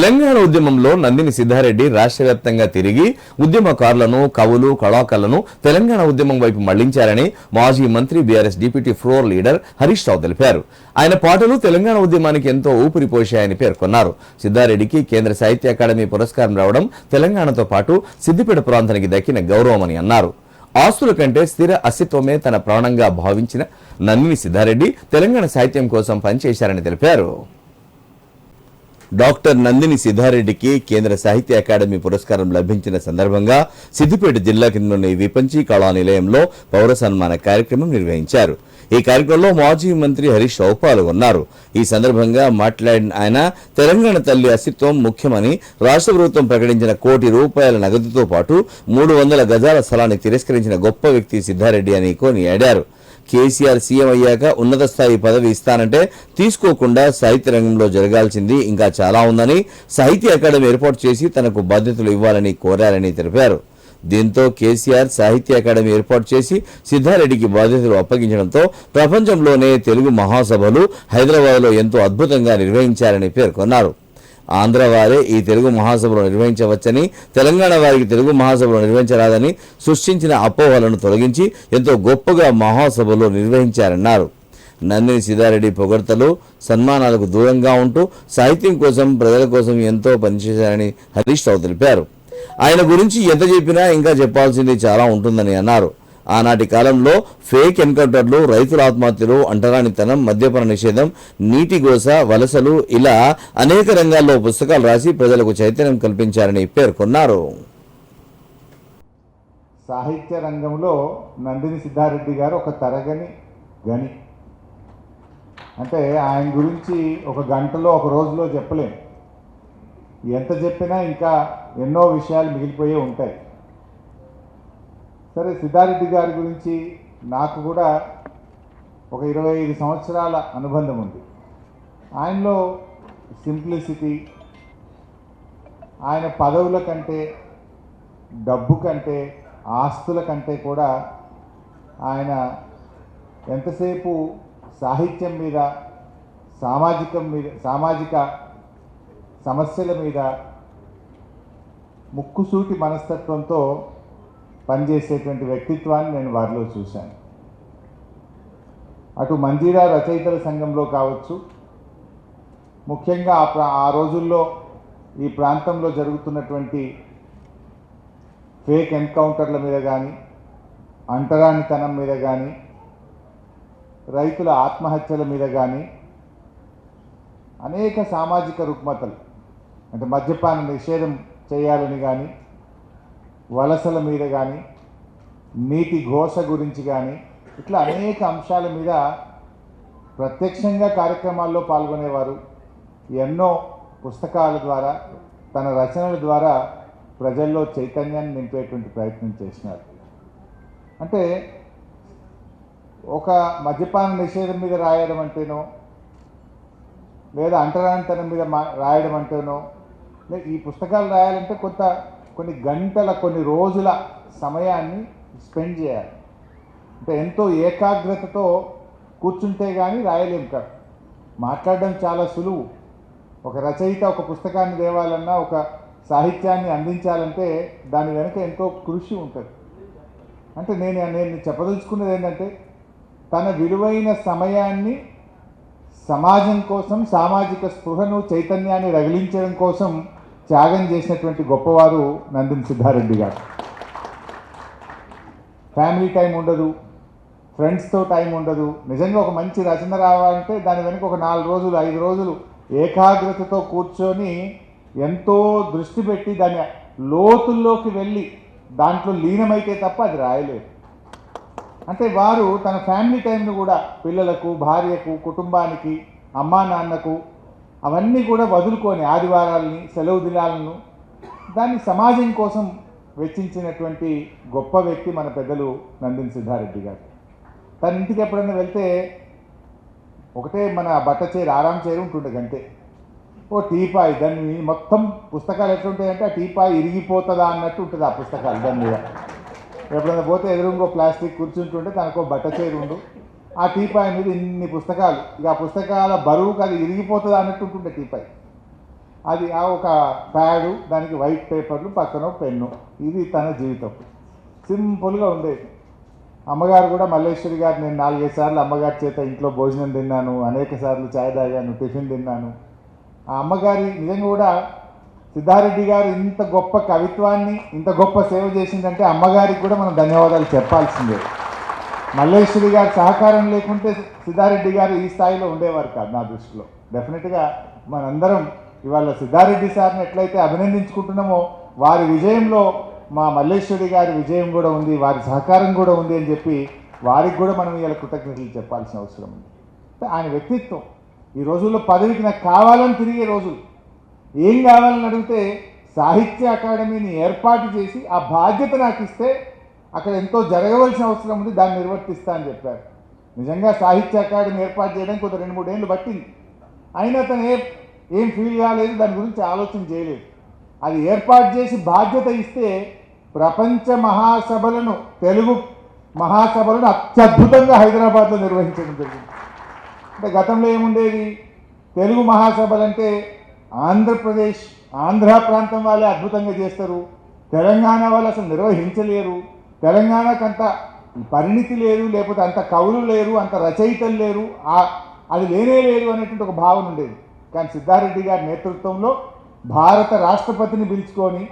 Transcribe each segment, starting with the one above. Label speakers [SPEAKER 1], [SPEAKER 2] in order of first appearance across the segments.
[SPEAKER 1] తెలంగాణ ఉద్యమంలో నందిని సిద్ధారెడ్డి రాష్ట్ర వ్యాప్తంగా తిరిగి ఉద్యమకారులను, కవులు, కళాకారులను తెలంగాణ ఉద్యమం వైపు మళ్లించారని మాజీ మంత్రి BRS deputy floor leader Harish Rao తెలిపారు. ఆయన పాటలు తెలంగాణ ఉద్యమానికి ఎంతో ఊపిరి పోశాయని పేర్కొన్నారు. సిద్ధారెడ్డికి కేంద్ర సాహిత్య అకాడమీ పురస్కారం రావడం తెలంగాణతో పాటు సిద్దిపేట ప్రాంతానికి దక్కిన గౌరవమని అన్నారు. ఆస్తుల కంటే స్థిర అస్తిత్వమే తన ప్రాణంగా భావించిన నందిని సిద్ధారెడ్డి తెలంగాణ సాహిత్యం కోసం పనిచేశారని తెలిపారు. డాక్టర్ నందిని సిద్ధారెడ్డికి కేంద్ర సాహిత్య అకాడమీ పురస్కారం లభించిన సందర్భంగా సిద్దిపేట జిల్లా కిందలోని విపంచి కళా నిలయంలో పౌర సన్మాన కార్యక్రమం నిర్వహించారు. ఈ కార్యక్రమంలో మాజీ మంత్రి హరీష్ రావు పాల్గొన్నారు. ఈ సందర్భంగా మాట్లాడిన ఆయన తెలంగాణ తల్లి అస్తిత్వం ముఖ్యమని రాష్ట్ర ప్రభుత్వం ప్రకటించిన ₹1 కోటి నగదుతో పాటు 300 గజాల స్థలాన్ని తిరస్కరించిన గొప్ప వ్యక్తి సిద్ధారెడ్డి అని కొనియాడారు. కేసీఆర్ సీఎం అయ్యాక ఉన్నత స్థాయి పదవి ఇస్తానంటే తీసుకోకుండా సాహిత్య రంగంలో జరగాల్సింది ఇంకా చాలా ఉందని, సాహిత్య అకాడమీ ఏర్పాటు చేసి తనకు బాధ్యతలు ఇవ్వాలని కోరారని తెలిపారు. దీంతో కేసీఆర్ సాహిత్య అకాడమీ ఏర్పాటు చేసి సిద్ధారెడ్డికి బాధ్యతలు అప్పగించడంతో ప్రపంచంలోనే తెలుగు మహాసభలు హైదరాబాద్లో ఎంతో అద్భుతంగా నిర్వహించారని పేర్కొన్నారు. ఆంధ్ర వారే ఈ తెలుగు మహాసభలు నిర్వహించవచ్చని, తెలంగాణ వారికి తెలుగు మహాసభలు నిర్వహించరాదని సృష్టించిన అపోహలను తొలగించి ఎంతో గొప్పగా మహాసభలు నిర్వహించారన్నారు. నందిని సిద్ధారెడ్డి పొగడ్తలు, సన్మానాలకు దూరంగా ఉంటూ సాహిత్యం కోసం, ప్రజల కోసం ఎంతో పనిచేశారని హరీష్ రావు తెలిపారు. ఆయన గురించి ఎంత చెప్పినా ఇంకా చెప్పాల్సింది చాలా ఉంటుందని అన్నారు. ఆనాటి కాలంలో ఫేక్ ఎన్కౌంటర్లు, రైతుల ఆత్మహత్యలు, అంటరానితనం, మద్యపాన నిషేధం, నీటి గోస, వలసలు ఇలా అనేక రంగాల్లో పుస్తకాలు రాసి ప్రజలకు చైతన్యం కల్పించారని పేర్కొన్నారు.
[SPEAKER 2] సాహిత్య రంగంలో నందిని సిద్ధారెడ్డి గారు ఒక తరగని గని. అంటే ఆయన గురించి ఒక గంటలో, ఒక రోజులో చెప్పలేం. ఎంత చెప్పినా ఇంకా ఎన్నో విషయాలు మిగిలిపోయే ఉంటాయి. సరే, సిద్ధారెడ్డి గారి గురించి నాకు కూడా ఒక 25 సంవత్సరాల అనుబంధం ఉంది. ఆయనలో సింప్లిసిటీ, ఆయన పదవుల కంటే, డబ్బు కంటే, ఆస్తుల కంటే కూడా ఆయన ఎంతసేపు సాహిత్యం మీద, సామాజిక సమస్యల మీద ముక్కుసూటి మనస్తత్వంతో పనిచేసేటువంటి వ్యక్తిత్వాన్ని నేను వారిలో చూశాను. అటు మంజీరా రచయితల సంఘంలో కావచ్చు, ముఖ్యంగా ఆ రోజుల్లో ఈ ప్రాంతంలో జరుగుతున్నటువంటి ఫేక్ ఎన్కౌంటర్ల మీద కానీ, అంటరానితనం మీద కానీ, రైతుల ఆత్మహత్యల మీద కానీ, అనేక సామాజిక రుగ్మతలు అంటే మద్యపాన నిషేధం చేయాలని కానీ, వలసల మీద కానీ, నీటి ఘోష గురించి కానీ, ఇట్లా అనేక అంశాల మీద ప్రత్యక్షంగా కార్యక్రమాల్లో పాల్గొనేవారు. ఎన్నో పుస్తకాల ద్వారా, తన రచనల ద్వారా ప్రజల్లో చైతన్యాన్ని నింపేటువంటి ప్రయత్నం చేసినారు. అంటే ఒక మద్యపాన నిషేధం మీద రాయడం అంటేనో, లేదా అంటరానితనం మీద రాయడం అంటేనో, లేదా ఈ పుస్తకాలు రాయాలంటే కొన్ని గంటల, కొన్ని రోజుల సమయాన్ని స్పెండ్ చేయాలి. అంటే ఎంతో ఏకాగ్రతతో కూర్చుంటే కానీ రాయలేము కాదు. మాట్లాడడం చాలా సులువు. ఒక రచయిత ఒక పుస్తకాన్ని తేవాలన్నా, ఒక సాహిత్యాన్ని అందించాలంటే దాని వెనుక ఎంతో కృషి ఉంటుంది. అంటే నేను చెప్పదలుచుకున్నది ఏంటంటే, తన విలువైన సమయాన్ని సమాజం కోసం, సామాజిక స్పృహను, చైతన్యాన్ని రగిలించడం కోసం త్యాగం చేసినటువంటి గొప్పవారు నందిని సిద్ధారెడ్డి గారు. ఫ్యామిలీ టైం ఉండదు, ఫ్రెండ్స్తో టైం ఉండదు. నిజంగా ఒక మంచి రచన రావాలంటే దాని వెనుక ఒక 4 రోజులు, 5 రోజులు ఏకాగ్రతతో కూర్చొని ఎంతో దృష్టి పెట్టి దాని లోతుల్లోకి వెళ్ళి దాంట్లో లీనమైతే తప్ప అది రాయలేదు. అంటే వారు తన ఫ్యామిలీ టైంను కూడా పిల్లలకు, భార్యకు, కుటుంబానికి, అమ్మా నాన్నకు అవన్నీ కూడా వదులుకొని ఆదివారాలని, సెలవు దినాలను దాన్ని సమాజం కోసం వెచ్చించినటువంటి గొప్ప వ్యక్తి మన పెద్దలు నందిని సిద్ధారెడ్డి గారు. తన ఇంటికి ఎప్పుడైనా వెళ్తే ఒకటే మన బట్ట చైర్, ఆరాం చైర్ ఉంటుండే, అంతే. ఓ టీపాయ్, దాన్ని మొత్తం పుస్తకాలు ఎట్లుంటాయంటే ఆ టీపాయ్ ఇరిగిపోతుందా అన్నట్టు ఉంటుంది ఆ పుస్తకాలు. దాని మీద ఎప్పుడైనా పోతే ఎదురుంగో ప్లాస్టిక్ కూర్చుంటుంటే తనకో బట్ట చైర్ ఉండు, ఆ టీపాయ్ మీద ఇన్ని పుస్తకాలు, ఇక ఆ పుస్తకాల బరువుకు అది ఇరిగిపోతుందా అన్నట్టు ఉంటుండే టీపాయ్. అది ఆ ఒక ప్యాడు, దానికి వైట్ పేపర్లు, పక్కన పెన్ను, ఇది తన జీవితం. సింపుల్గా ఉండేది. అమ్మగారు కూడా మల్లేశ్వరి గారు, నేను 4-5 సార్లు అమ్మగారి చేత ఇంట్లో భోజనం తిన్నాను, అనేక సార్లు ఛాయ్ తాగాను, టిఫిన్ తిన్నాను. ఆ అమ్మగారి నిజంగా కూడా సిద్ధారెడ్డి గారు ఇంత గొప్ప కవిత్వాన్ని, ఇంత గొప్ప సేవ చేసిందంటే అమ్మగారికి కూడా మనం ధన్యవాదాలు చెప్పాల్సిందే. మల్లేశ్వరి గారి సహకారం లేకుంటే సిద్ధారెడ్డి గారు ఈ స్థాయిలో ఉండేవారు కాదు నా దృష్టిలో. డెఫినెట్గా మనందరం ఇవాళ సిద్ధారెడ్డి సార్ని ఎట్లయితే అభినందించుకుంటున్నామో, వారి విజయంలో మా మల్లేశ్వరి గారి విజయం కూడా ఉంది, వారి సహకారం కూడా ఉంది అని చెప్పి వారికి కూడా మనం ఇవాళ కృతజ్ఞతలు చెప్పాల్సిన అవసరం ఉంది. ఆయన వ్యక్తిత్వం ఈ రోజుల్లో పదవికి నాకు కావాలని తిరిగే రోజులు. ఏం కావాలని అడిగితే సాహిత్య అకాడమీని ఏర్పాటు చేసి ఆ బాధ్యత నాకు ఇస్తే అక్కడ ఎంతో జరగవలసిన అవసరం ఉంది, దాన్ని నిర్వర్తిస్తా అని చెప్పారు. నిజంగా సాహిత్య అకాడమీ ఏర్పాటు చేయడానికి కొంత 2-3 ఏళ్ళు పట్టింది. అయినా తను ఏం ఫీల్ కాలేదు, దాని గురించి ఆలోచన చేయలేదు. అది ఏర్పాటు చేసి బాధ్యత ఇస్తే ప్రపంచ మహాసభలను, తెలుగు మహాసభలను అత్యద్భుతంగా హైదరాబాద్లో నిర్వహించడం జరిగింది. అంటే గతంలో ఏముండేది, తెలుగు మహాసభలంటే ఆంధ్రప్రదేశ్, ఆంధ్ర ప్రాంతం వాళ్ళే అద్భుతంగా చేస్తారు, తెలంగాణ వాళ్ళు అసలు నిర్వహించలేరు, తెలంగాణకు అంత పరిణితి లేదు, లేకపోతే అంత కవులు లేరు, అంత రచయితలు లేరు, అది లేనే లేదు అనేటువంటి ఒక భావన ఉండేది. కానీ సిద్ధారెడ్డి గారి నేతృత్వంలో భారత రాష్ట్రపతిని పిలుచుకొని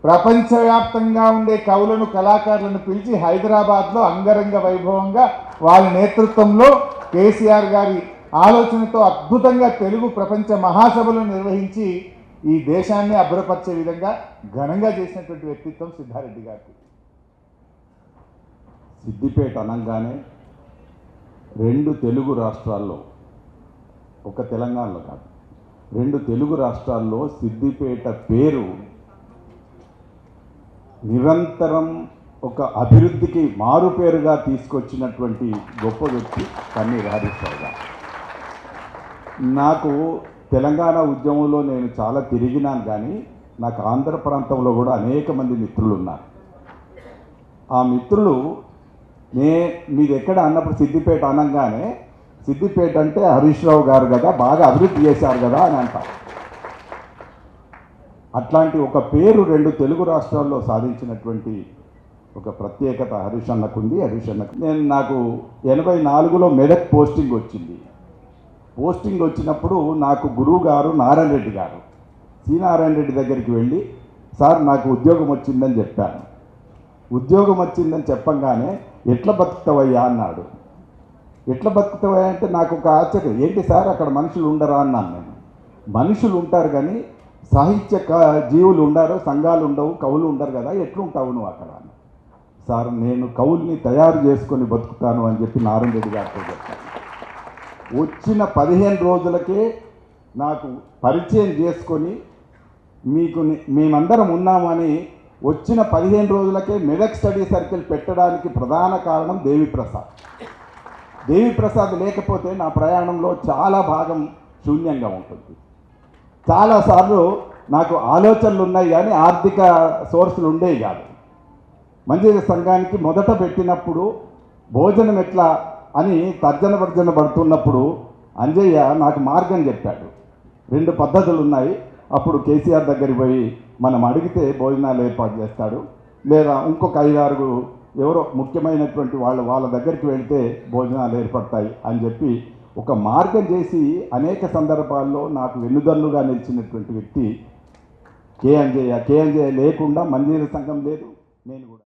[SPEAKER 2] ప్రపంచవ్యాప్తంగా ఉండే కవులను, కళాకారులను పిలిచి హైదరాబాద్లో అంగరంగ వైభవంగా వారి నేతృత్వంలో కేసీఆర్ గారి ఆలోచనతో అద్భుతంగా తెలుగు ప్రపంచ మహాసభలను నిర్వహించి ఈ దేశాన్ని అబ్బురపరిచే విధంగా ఘనంగా చేసినటువంటి వ్యక్తిత్వం సిద్ధారెడ్డి గారికి.
[SPEAKER 3] సిద్దిపేట అనగానే 2 తెలుగు రాష్ట్రాల్లో, ఒక తెలంగాణలో కాదు, 2 తెలుగు రాష్ట్రాల్లో సిద్దిపేట పేరు నిరంతరం ఒక అభివృద్ధికి మారుపేరుగా తీసుకొచ్చినటువంటి గొప్ప వ్యక్తి కన్నీరు హరీష్ రావు గారు. నాకు తెలంగాణ ఉద్యమంలో నేను చాలా తిరిగినాను, కానీ నాకు ఆంధ్ర ప్రాంతంలో కూడా అనేక మంది మిత్రులు ఉన్నారు. ఆ మిత్రులు మీది ఎక్కడ అన్నప్పుడు సిద్దిపేట అనగానే, సిద్దిపేట అంటే హరీష్ రావు గారు కదా, బాగా అభివృద్ధి చేశారు కదా అని అంటారు. అట్లాంటి ఒక పేరు 2 తెలుగు రాష్ట్రాల్లో సాధించినటువంటి ఒక ప్రత్యేకత హరీష్ అన్నకుంది. నాకు 84లో మెదక్ పోస్టింగ్ వచ్చింది. పోస్టింగ్ వచ్చినప్పుడు నాకు గురువు గారు నారాయణ రెడ్డి గారు, సి నారాయణ రెడ్డి దగ్గరికి వెళ్ళి, సార్ నాకు ఉద్యోగం వచ్చిందని చెప్పాను. ఉద్యోగం వచ్చిందని చెప్పంగానే ఎట్లా బతుకుతావయ్యా అన్నాడు. ఎట్లా బతుకుతావయ్యా అంటే నాకు ఒక ఆశ్చర్యం, ఏంటి సార్ అక్కడ మనుషులు ఉండరా అన్నాను నేను. మనుషులు ఉంటారు కానీ సాహిత్య జీవులు ఉండరు, సంఘాలు ఉండవు, కవులు ఉండరు కదా, ఎట్లుంటావు నువ్వు అక్కడ? సార్ నేను కవుల్ని తయారు చేసుకొని బతుకుతాను అని చెప్పి నారాయణ రెడ్డి గారితో చెప్పాను. వచ్చిన 15 రోజులకే నాకు పరిచయం చేసుకొని మేమందరం ఉన్నామని వచ్చిన 15 రోజులకే మెదక్ స్టడీ సర్కిల్ పెట్టడానికి ప్రధాన కారణం దేవిప్రసాద్. దేవిప్రసాద్ లేకపోతే నా ప్రయాణంలో చాలా భాగం శూన్యంగా ఉంటుంది. చాలాసార్లు నాకు ఆలోచనలు ఉన్నాయి కానీ ఆర్థిక సోర్సులు ఉండేవి కాదు. మంజీర సంఘానికి మొదట పెట్టినప్పుడు భోజనం ఎట్లా అని తర్జన భర్జన పడుతున్నప్పుడు అంజయ్య నాకు మార్గం చెప్పాడు. 2 పద్ధతులు ఉన్నాయి, అప్పుడు కేసీఆర్ దగ్గరికి పోయి మనం అడిగితే భోజనాలు ఏర్పాటు చేస్తాడు, లేదా ఇంకొక 5-6 ఎవరో ముఖ్యమైనటువంటి వాళ్ళ దగ్గరికి వెళ్తే భోజనాలు ఏర్పడతాయి అని చెప్పి ఒక మార్గం చేసి అనేక సందర్భాల్లో నాకు వెన్నుదన్నుగా నిలిచినటువంటి వ్యక్తి కే అంజయ్య. కే అంజయ్య లేకుండా మంజీర సంఘం లేదు, నేను కూడా.